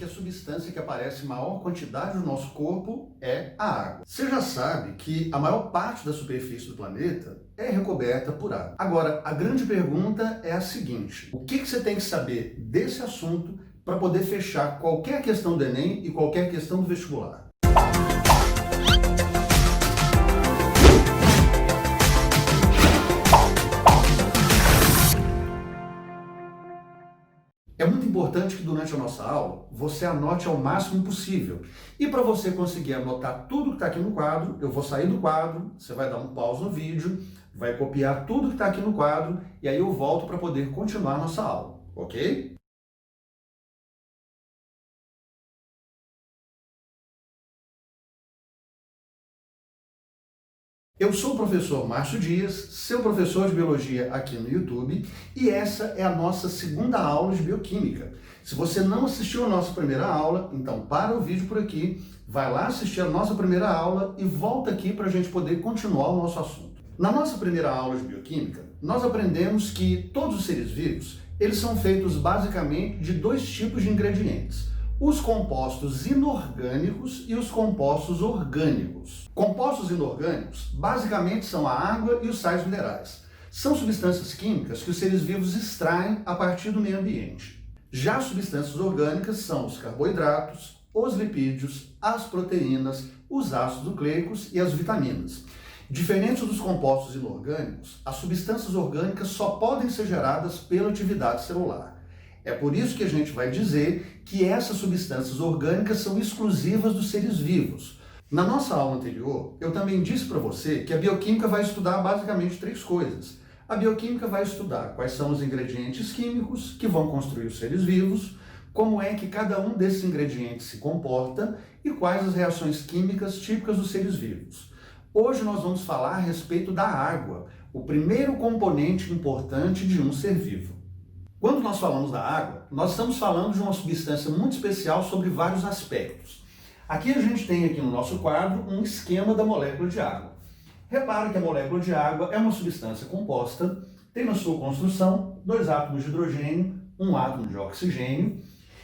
que a substância que aparece em maior quantidade no nosso corpo é a água. Você já sabe que a maior parte da superfície do planeta é recoberta por água. Agora, a grande pergunta é a seguinte: o que você tem que saber desse assunto para poder fechar qualquer questão do Enem e qualquer questão do vestibular? É muito importante que durante a nossa aula você anote ao máximo possível. E para você conseguir anotar tudo que está aqui no quadro, eu vou sair do quadro, você vai dar um pause no vídeo, vai copiar tudo que está aqui no quadro e aí eu volto para poder continuar a nossa aula, ok? Eu sou o professor Márcio Dias, seu professor de Biologia aqui no YouTube, e essa é a nossa segunda aula de Bioquímica. Se você não assistiu a nossa primeira aula, então para o vídeo por aqui, vai lá assistir a nossa primeira aula e volta aqui para a gente poder continuar o nosso assunto. Na nossa primeira aula de Bioquímica, nós aprendemos que todos os seres vivos, eles são feitos basicamente de dois tipos de ingredientes: os compostos inorgânicos e os compostos orgânicos. Compostos inorgânicos basicamente são a água e os sais minerais. São substâncias químicas que os seres vivos extraem a partir do meio ambiente. Já as substâncias orgânicas são os carboidratos, os lipídios, as proteínas, os ácidos nucleicos e as vitaminas. Diferente dos compostos inorgânicos, as substâncias orgânicas só podem ser geradas pela atividade celular. É por isso que a gente vai dizer que essas substâncias orgânicas são exclusivas dos seres vivos. Na nossa aula anterior, eu também disse para você que a bioquímica vai estudar basicamente três coisas. A bioquímica vai estudar quais são os ingredientes químicos que vão construir os seres vivos, como é que cada um desses ingredientes se comporta e quais as reações químicas típicas dos seres vivos. Hoje nós vamos falar a respeito da água, o primeiro componente importante de um ser vivo. Quando nós falamos da água, nós estamos falando de uma substância muito especial sobre vários aspectos. Aqui a gente tem aqui no nosso quadro um esquema da molécula de água. Repara que a molécula de água é uma substância composta, tem na sua construção dois átomos de hidrogênio, um átomo de oxigênio,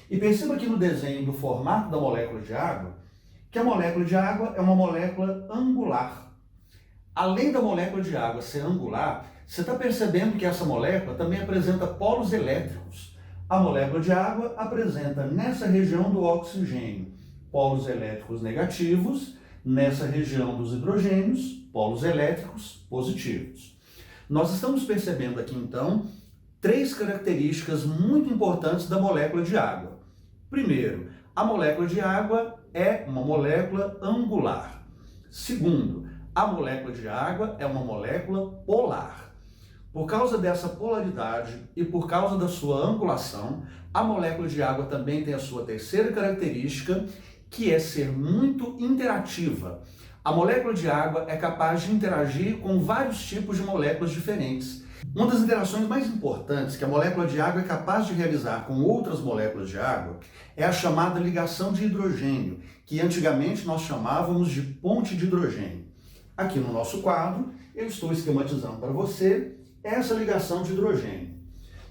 e perceba aqui no desenho do formato da molécula de água, que a molécula de água é uma molécula angular. Além da molécula de água ser angular, você está percebendo que essa molécula também apresenta polos elétricos. A molécula de água apresenta nessa região do oxigênio polos elétricos negativos, nessa região dos hidrogênios, polos elétricos positivos. Nós estamos percebendo aqui então três características muito importantes da molécula de água. Primeiro, a molécula de água é uma molécula angular. Segundo, a molécula de água é uma molécula polar. Por causa dessa polaridade e por causa da sua angulação, a molécula de água também tem a sua terceira característica, que é ser muito interativa. A molécula de água é capaz de interagir com vários tipos de moléculas diferentes. Uma das interações mais importantes que a molécula de água é capaz de realizar com outras moléculas de água é a chamada ligação de hidrogênio, que antigamente nós chamávamos de ponte de hidrogênio. Aqui no nosso quadro, eu estou esquematizando para você essa ligação de hidrogênio.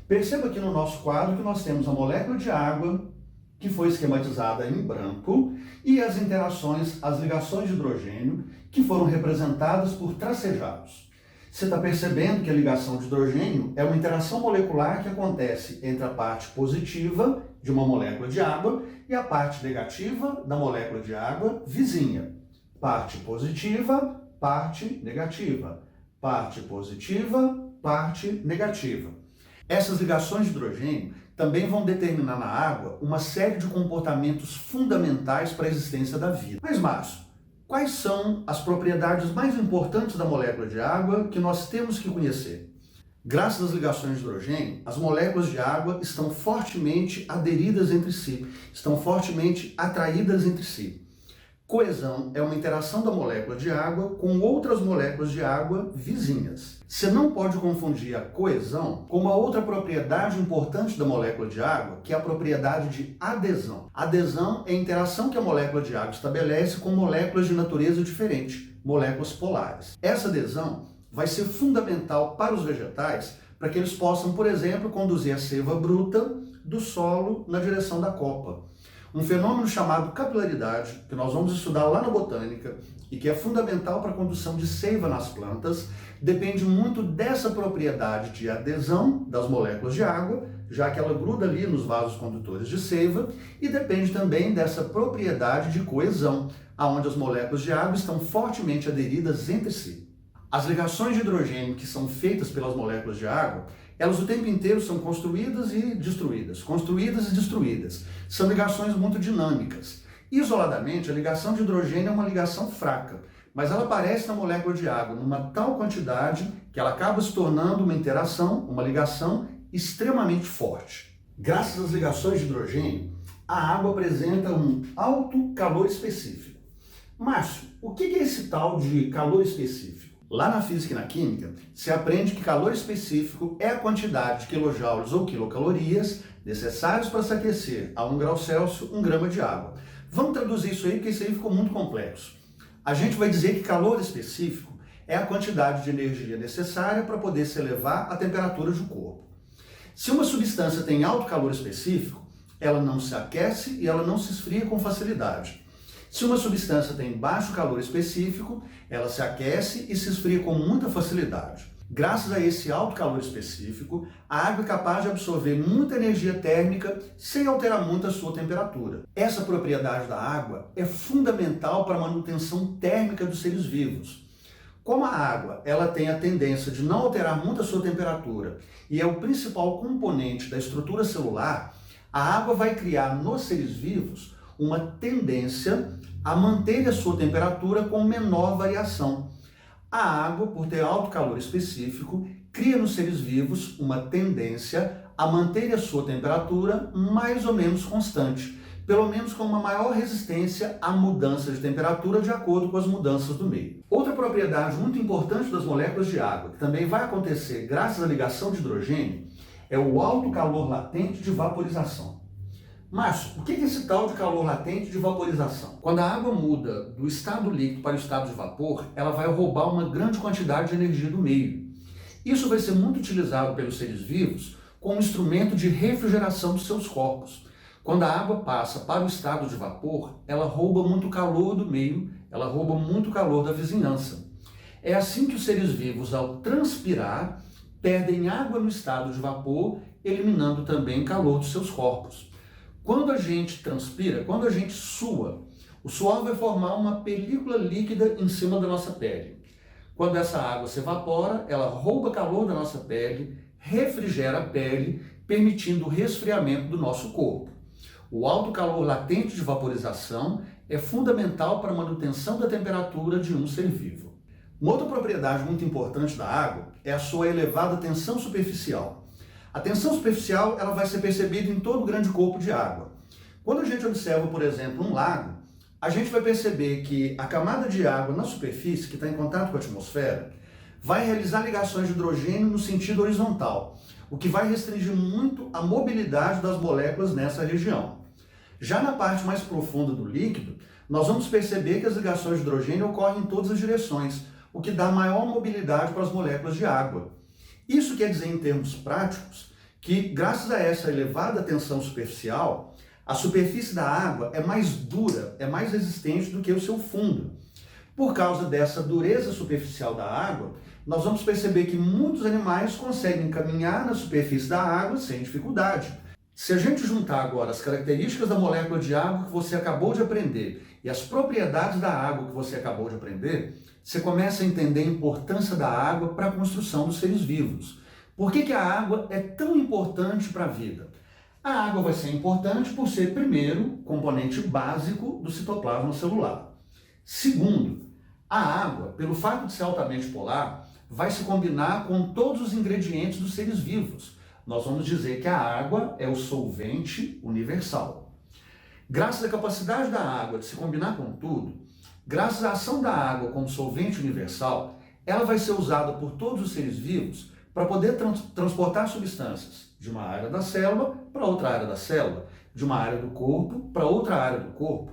Perceba aqui no nosso quadro que nós temos a molécula de água, que foi esquematizada em branco, e as interações, as ligações de hidrogênio, que foram representadas por tracejados. Você está percebendo que a ligação de hidrogênio é uma interação molecular que acontece entre a parte positiva de uma molécula de água e a parte negativa da molécula de água vizinha. Parte positiva, parte negativa. Parte positiva, parte negativa. Essas ligações de hidrogênio também vão determinar na água uma série de comportamentos fundamentais para a existência da vida. Mas, Márcio, quais são as propriedades mais importantes da molécula de água que nós temos que conhecer? Graças às ligações de hidrogênio, as moléculas de água estão fortemente aderidas entre si, estão fortemente atraídas entre si. Coesão é uma interação da molécula de água com outras moléculas de água vizinhas. Você não pode confundir a coesão com uma outra propriedade importante da molécula de água, que é a propriedade de adesão. Adesão é a interação que a molécula de água estabelece com moléculas de natureza diferente, moléculas polares. Essa adesão vai ser fundamental para os vegetais para que eles possam, por exemplo, conduzir a seiva bruta do solo na direção da copa. Um fenômeno chamado capilaridade, que nós vamos estudar lá na botânica e que é fundamental para a condução de seiva nas plantas, depende muito dessa propriedade de adesão das moléculas de água, já que ela gruda ali nos vasos condutores de seiva, e depende também dessa propriedade de coesão, onde as moléculas de água estão fortemente aderidas entre si. As ligações de hidrogênio que são feitas pelas moléculas de água, elas o tempo inteiro são construídas e destruídas, construídas e destruídas. São ligações muito dinâmicas. Isoladamente, a ligação de hidrogênio é uma ligação fraca, mas ela aparece na molécula de água numa tal quantidade que ela acaba se tornando uma interação, uma ligação extremamente forte. Graças às ligações de hidrogênio, a água apresenta um alto calor específico. Márcio, o que é esse tal de calor específico? Lá na física e na química, se aprende que calor específico é a quantidade de quilojoules ou quilocalorias necessários para se aquecer a 1 grau Celsius 1 grama de água. Vamos traduzir isso aí, porque isso aí ficou muito complexo. A gente vai dizer que calor específico é a quantidade de energia necessária para poder se elevar a temperatura do corpo. Se uma substância tem alto calor específico, ela não se aquece e ela não se esfria com facilidade. Se uma substância tem baixo calor específico, ela se aquece e se esfria com muita facilidade. Graças a esse alto calor específico, a água é capaz de absorver muita energia térmica sem alterar muito a sua temperatura. Essa propriedade da água é fundamental para a manutenção térmica dos seres vivos. Como a água ela tem a tendência de não alterar muito a sua temperatura e é o principal componente da estrutura celular, a água vai criar nos seres vivos uma tendência a manter a sua temperatura com menor variação. A água, por ter alto calor específico, cria nos seres vivos uma tendência a manter a sua temperatura mais ou menos constante, pelo menos com uma maior resistência à mudança de temperatura de acordo com as mudanças do meio. Outra propriedade muito importante das moléculas de água, que também vai acontecer graças à ligação de hidrogênio, é o alto calor latente de vaporização. Márcio, o que é esse tal de calor latente de vaporização? Quando a água muda do estado líquido para o estado de vapor, ela vai roubar uma grande quantidade de energia do meio. Isso vai ser muito utilizado pelos seres vivos como instrumento de refrigeração dos seus corpos. Quando a água passa para o estado de vapor, ela rouba muito calor do meio, ela rouba muito calor da vizinhança. É assim que os seres vivos, ao transpirar, perdem água no estado de vapor, eliminando também calor dos seus corpos. Quando a gente transpira, quando a gente sua, o suor vai formar uma película líquida em cima da nossa pele. Quando essa água se evapora, ela rouba calor da nossa pele, refrigera a pele, permitindo o resfriamento do nosso corpo. O alto calor latente de vaporização é fundamental para a manutenção da temperatura de um ser vivo. Uma outra propriedade muito importante da água é a sua elevada tensão superficial. A tensão superficial ela vai ser percebida em todo o grande corpo de água. Quando a gente observa, por exemplo, um lago, a gente vai perceber que a camada de água na superfície, que está em contato com a atmosfera, vai realizar ligações de hidrogênio no sentido horizontal, o que vai restringir muito a mobilidade das moléculas nessa região. Já na parte mais profunda do líquido, nós vamos perceber que as ligações de hidrogênio ocorrem em todas as direções, o que dá maior mobilidade para as moléculas de água. Isso quer dizer, em termos práticos, que graças a essa elevada tensão superficial, a superfície da água é mais dura, é mais resistente do que o seu fundo. Por causa dessa dureza superficial da água, nós vamos perceber que muitos animais conseguem caminhar na superfície da água sem dificuldade. Se a gente juntar agora as características da molécula de água que você acabou de aprender e as propriedades da água que você acabou de aprender, você começa a entender a importância da água para a construção dos seres vivos. Por que a água é tão importante para a vida? A água vai ser importante por ser, primeiro, componente básico do citoplasma celular. Segundo, a água, pelo fato de ser altamente polar, vai se combinar com todos os ingredientes dos seres vivos. Nós vamos dizer que a água é o solvente universal. Graças à capacidade da água de se combinar com tudo, graças à ação da água como solvente universal, ela vai ser usada por todos os seres vivos para poder transportar substâncias de uma área da célula para outra área da célula, de uma área do corpo para outra área do corpo.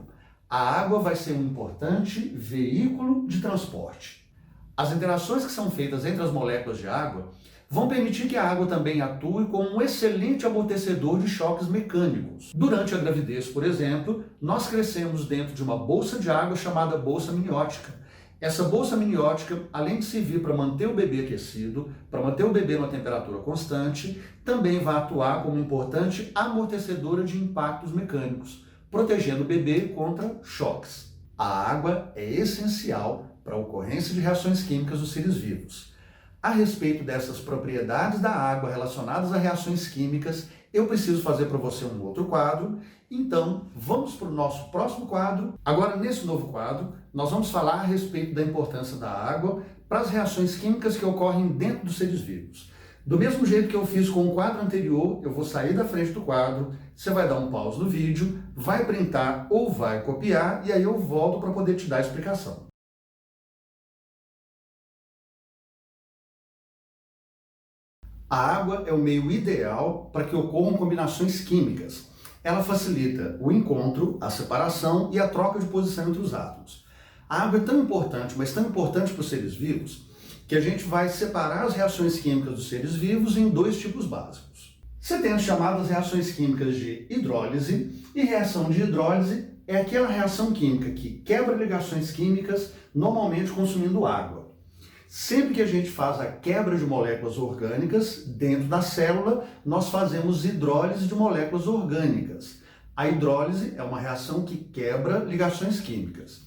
A água vai ser um importante veículo de transporte. As interações que são feitas entre as moléculas de água vão permitir que a água também atue como um excelente amortecedor de choques mecânicos. Durante a gravidez, por exemplo, nós crescemos dentro de uma bolsa de água chamada bolsa amniótica. Essa bolsa amniótica, além de servir para manter o bebê aquecido, para manter o bebê numa temperatura constante, também vai atuar como importante amortecedora de impactos mecânicos, protegendo o bebê contra choques. A água é essencial para a ocorrência de reações químicas dos seres vivos. A respeito dessas propriedades da água relacionadas a reações químicas, eu preciso fazer para você um outro quadro. Então, vamos para o nosso próximo quadro. Agora, nesse novo quadro, nós vamos falar a respeito da importância da água para as reações químicas que ocorrem dentro dos seres vivos. Do mesmo jeito que eu fiz com o quadro anterior, eu vou sair da frente do quadro, você vai dar um pause no vídeo, vai printar ou vai copiar, e aí eu volto para poder te dar a explicação. A água é o meio ideal para que ocorram combinações químicas. Ela facilita o encontro, a separação e a troca de posição entre os átomos. A água é tão importante, mas tão importante para os seres vivos, que a gente vai separar as reações químicas dos seres vivos em dois tipos básicos. Você tem as chamadas reações químicas de hidrólise, e reação de hidrólise é aquela reação química que quebra ligações químicas, normalmente consumindo água. Sempre que a gente faz a quebra de moléculas orgânicas dentro da célula, nós fazemos hidrólise de moléculas orgânicas. A hidrólise é uma reação que quebra ligações químicas.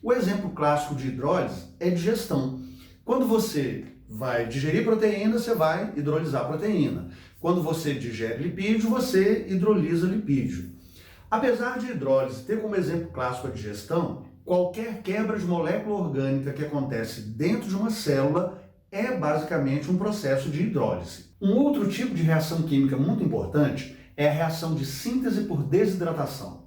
O exemplo clássico de hidrólise é digestão. Quando você vai digerir proteína, você vai hidrolisar a proteína. Quando você digere lipídio, você hidrolisa lipídio. Apesar de hidrólise ter como exemplo clássico a digestão, qualquer quebra de molécula orgânica que acontece dentro de uma célula é basicamente um processo de hidrólise. Um outro tipo de reação química muito importante é a reação de síntese por desidratação.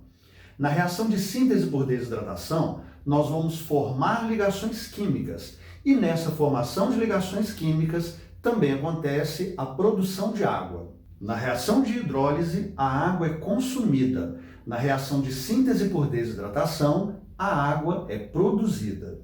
Na reação de síntese por desidratação, nós vamos formar ligações químicas, e nessa formação de ligações químicas também acontece a produção de água. Na reação de hidrólise, a água é consumida. Na reação de síntese por desidratação, a água é produzida.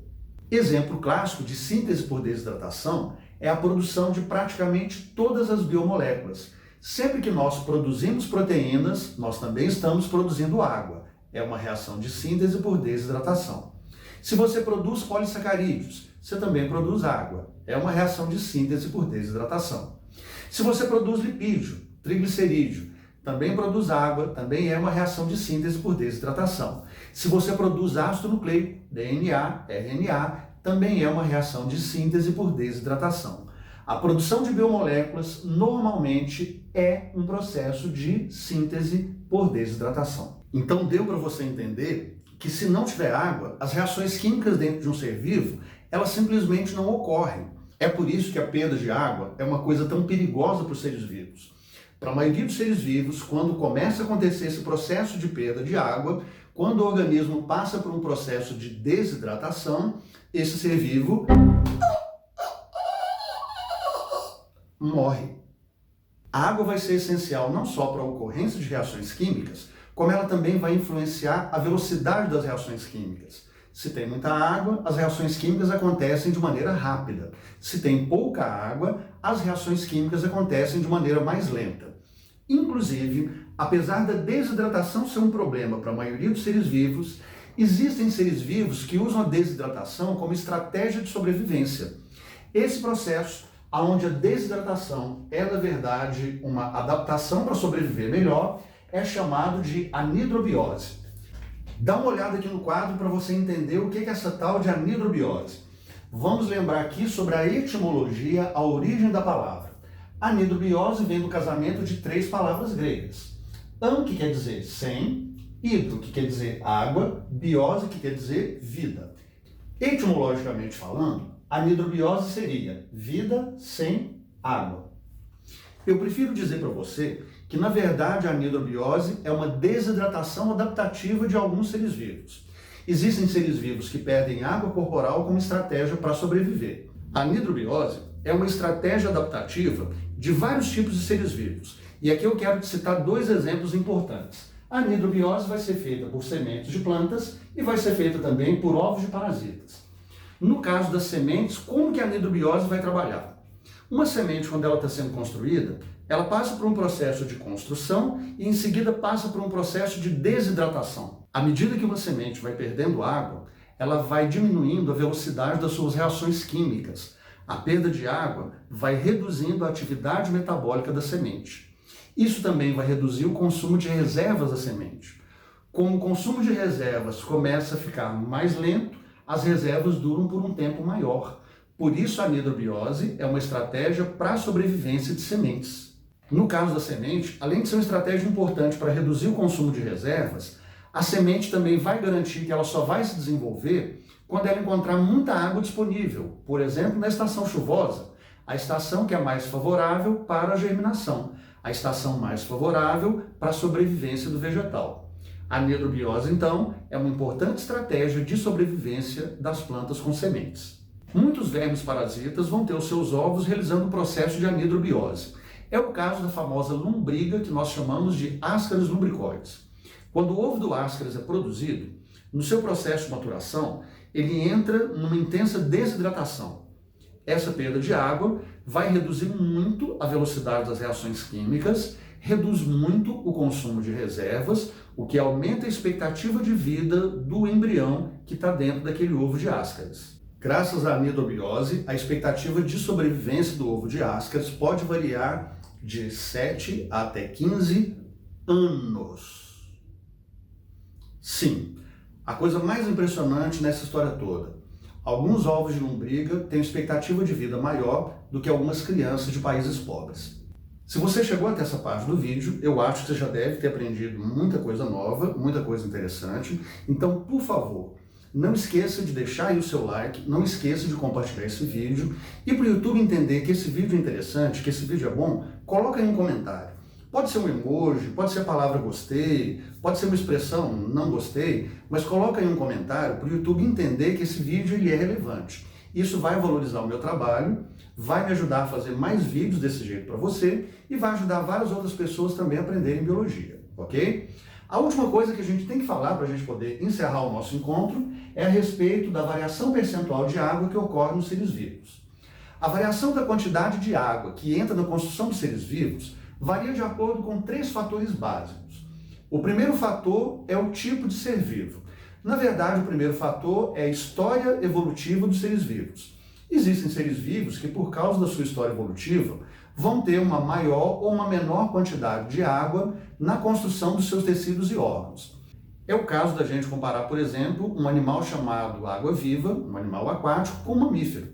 Exemplo clássico de síntese por desidratação é a produção de praticamente todas as biomoléculas. Sempre que nós produzimos proteínas, nós também estamos produzindo água. É uma reação de síntese por desidratação. Se você produz polissacarídeos, você também produz água. É uma reação de síntese por desidratação. Se você produz lipídio, triglicerídeo, também produz água, também é uma reação de síntese por desidratação. Se você produz ácido nucleico, DNA, RNA, também é uma reação de síntese por desidratação. A produção de biomoléculas normalmente é um processo de síntese por desidratação. Então deu para você entender que se não tiver água, as reações químicas dentro de um ser vivo, elas simplesmente não ocorrem. É por isso que a perda de água é uma coisa tão perigosa para os seres vivos. Para a maioria dos seres vivos, quando começa a acontecer esse processo de perda de água, quando o organismo passa por um processo de desidratação, esse ser vivo morre. A água vai ser essencial não só para a ocorrência de reações químicas, como ela também vai influenciar a velocidade das reações químicas. Se tem muita água, as reações químicas acontecem de maneira rápida. Se tem pouca água, as reações químicas acontecem de maneira mais lenta. Inclusive, apesar da desidratação ser um problema para a maioria dos seres vivos, existem seres vivos que usam a desidratação como estratégia de sobrevivência. Esse processo, onde a desidratação é, na verdade, uma adaptação para sobreviver melhor, é chamado de anidrobiose. Dá uma olhada aqui no quadro para você entender o que é essa tal de anidrobiose. Vamos lembrar aqui sobre a etimologia, a origem da palavra. Anidrobiose vem do casamento de três palavras gregas. An, que quer dizer sem, hidro, que quer dizer água, biose, que quer dizer vida. Etimologicamente falando, anidrobiose seria vida sem água. Eu prefiro dizer para você que, na verdade, a anidrobiose é uma desidratação adaptativa de alguns seres vivos. Existem seres vivos que perdem água corporal como estratégia para sobreviver. A anidrobiose é uma estratégia adaptativa de vários tipos de seres vivos. E aqui eu quero te citar dois exemplos importantes. A anidrobiose vai ser feita por sementes de plantas e vai ser feita também por ovos de parasitas. No caso das sementes, como que a anidrobiose vai trabalhar? Uma semente, quando ela está sendo construída, ela passa por um processo de construção e em seguida passa por um processo de desidratação. À medida que uma semente vai perdendo água, ela vai diminuindo a velocidade das suas reações químicas. A perda de água vai reduzindo a atividade metabólica da semente. Isso também vai reduzir o consumo de reservas da semente. Como o consumo de reservas começa a ficar mais lento, as reservas duram por um tempo maior. Por isso, a anidrobiose é uma estratégia para a sobrevivência de sementes. No caso da semente, além de ser uma estratégia importante para reduzir o consumo de reservas, a semente também vai garantir que ela só vai se desenvolver quando ela encontrar muita água disponível, por exemplo, na estação chuvosa, a estação que é mais favorável para a germinação, a estação mais favorável para a sobrevivência do vegetal. A anidrobiose, então, é uma importante estratégia de sobrevivência das plantas com sementes. Muitos vermes parasitas vão ter os seus ovos realizando o processo de anidrobiose. É o caso da famosa lombriga, que nós chamamos de Ascaris lumbricoides. Quando o ovo do Ascaris é produzido, no seu processo de maturação, ele entra numa intensa desidratação. Essa perda de água vai reduzir muito a velocidade das reações químicas, reduz muito o consumo de reservas, o que aumenta a expectativa de vida do embrião que está dentro daquele ovo de Ascaris. Graças à anidrobiose, a expectativa de sobrevivência do ovo de Ascaris pode variar de 7 até 15 anos. Sim, a coisa mais impressionante nessa história toda. Alguns ovos de lombriga têm expectativa de vida maior do que algumas crianças de países pobres. Se você chegou até essa parte do vídeo, eu acho que você já deve ter aprendido muita coisa nova, muita coisa interessante. Então, por favor, não esqueça de deixar aí o seu like, não esqueça de compartilhar esse vídeo. E para o YouTube entender que esse vídeo é interessante, que esse vídeo é bom, coloca aí um comentário. Pode ser um emoji, pode ser a palavra gostei, pode ser uma expressão não gostei, mas coloca aí um comentário para o YouTube entender que esse vídeo ele é relevante. Isso vai valorizar o meu trabalho, vai me ajudar a fazer mais vídeos desse jeito para você e vai ajudar várias outras pessoas também a aprenderem biologia, ok? A última coisa que a gente tem que falar para a gente poder encerrar o nosso encontro é a respeito da variação percentual de água que ocorre nos seres vivos. A variação da quantidade de água que entra na construção dos seres vivos varia de acordo com 3 fatores básicos. O primeiro fator é o tipo de ser vivo. Na verdade, o primeiro fator é a história evolutiva dos seres vivos. Existem seres vivos que, por causa da sua história evolutiva, vão ter uma maior ou uma menor quantidade de água na construção dos seus tecidos e órgãos. É o caso da gente comparar, por exemplo, um animal chamado água-viva, um animal aquático, com um mamífero.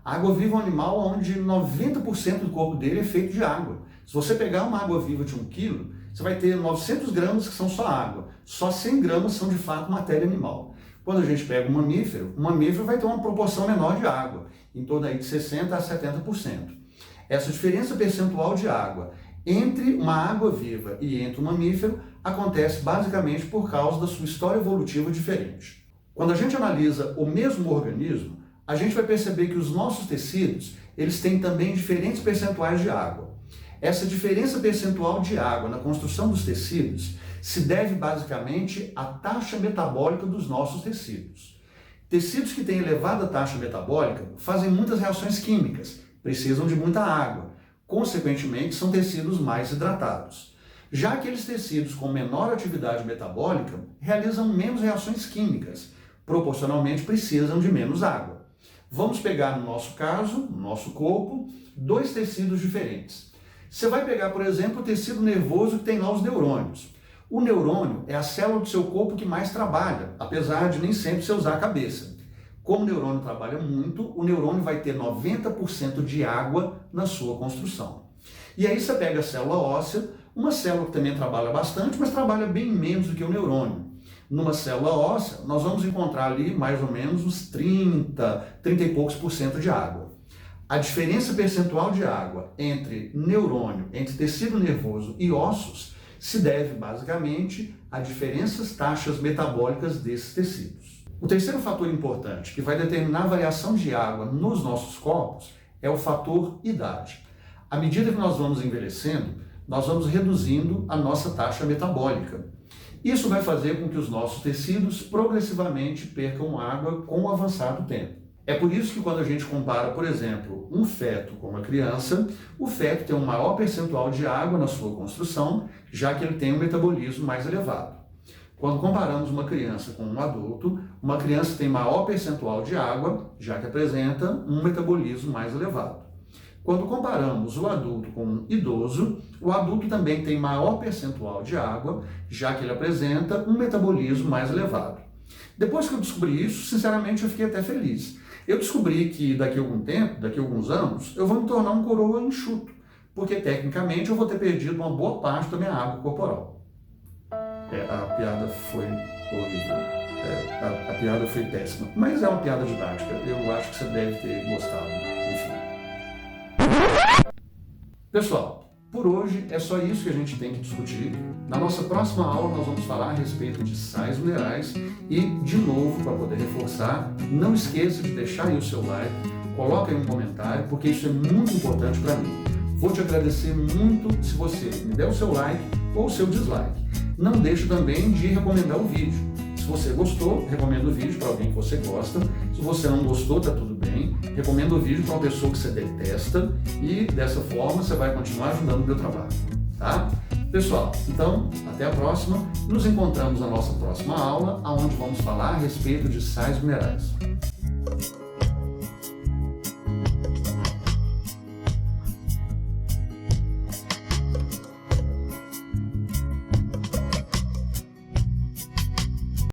A água-viva é um animal onde 90% do corpo dele é feito de água. Se você pegar uma água-viva de 1 quilo, você vai ter 900 gramas que são só água. Só 100 gramas são de fato matéria animal. Quando a gente pega um mamífero vai ter uma proporção menor de água, em torno aí de 60% a 70%. Essa diferença percentual de água entre uma água-viva e entre um mamífero acontece basicamente por causa da sua história evolutiva diferente. Quando a gente analisa o mesmo organismo, a gente vai perceber que os nossos tecidos, eles têm também diferentes percentuais de água. Essa diferença percentual de água na construção dos tecidos se deve basicamente à taxa metabólica dos nossos tecidos. Tecidos que têm elevada taxa metabólica fazem muitas reações químicas, precisam de muita água, consequentemente são tecidos mais hidratados. Já aqueles tecidos com menor atividade metabólica realizam menos reações químicas, proporcionalmente precisam de menos água. Vamos pegar no nosso caso, no nosso corpo, 2 tecidos diferentes. Você vai pegar, por exemplo, o tecido nervoso que tem lá os neurônios. O neurônio é a célula do seu corpo que mais trabalha, apesar de nem sempre você usar a cabeça. Como o neurônio trabalha muito, o neurônio vai ter 90% de água na sua construção. E aí você pega a célula óssea, uma célula que também trabalha bastante, mas trabalha bem menos do que o neurônio. Numa célula óssea, nós vamos encontrar ali mais ou menos uns 30 e poucos por cento de água. A diferença percentual de água entre neurônio, entre tecido nervoso e ossos, se deve basicamente a diferentes taxas metabólicas desses tecidos. O terceiro fator importante que vai determinar a variação de água nos nossos corpos é o fator idade. À medida que nós vamos envelhecendo, nós vamos reduzindo a nossa taxa metabólica. Isso vai fazer com que os nossos tecidos progressivamente percam água com o avançar do tempo. É por isso que quando a gente compara, por exemplo, um feto com uma criança, o feto tem um maior percentual de água na sua construção, já que ele tem um metabolismo mais elevado. Quando comparamos uma criança com um adulto, uma criança tem maior percentual de água, já que apresenta um metabolismo mais elevado. Quando comparamos o adulto com um idoso, o adulto também tem maior percentual de água, já que ele apresenta um metabolismo mais elevado. Depois que eu descobri isso, sinceramente eu fiquei até feliz. Eu descobri que daqui a algum tempo, daqui a alguns anos, eu vou me tornar um coroa enxuto, porque tecnicamente eu vou ter perdido uma boa parte da minha água corporal. A piada foi horrível. A piada foi péssima, mas é uma piada didática. Eu acho que você deve ter gostado, enfim. Pessoal, por hoje é só isso que a gente tem que discutir. Na nossa próxima aula nós vamos falar a respeito de sais minerais e, de novo, para poder reforçar, não esqueça de deixar aí o seu like, coloca aí um comentário, porque isso é muito importante para mim. Vou te agradecer muito se você me der o seu like ou o seu dislike. Não deixe também de recomendar o vídeo. Se você gostou, recomenda o vídeo para alguém que você gosta. Se você não gostou, tá tudo bem. Recomenda o vídeo para uma pessoa que você detesta e dessa forma você vai continuar ajudando o meu trabalho, tá? Pessoal, então, até a próxima. Nos encontramos na nossa próxima aula, onde vamos falar a respeito de sais minerais.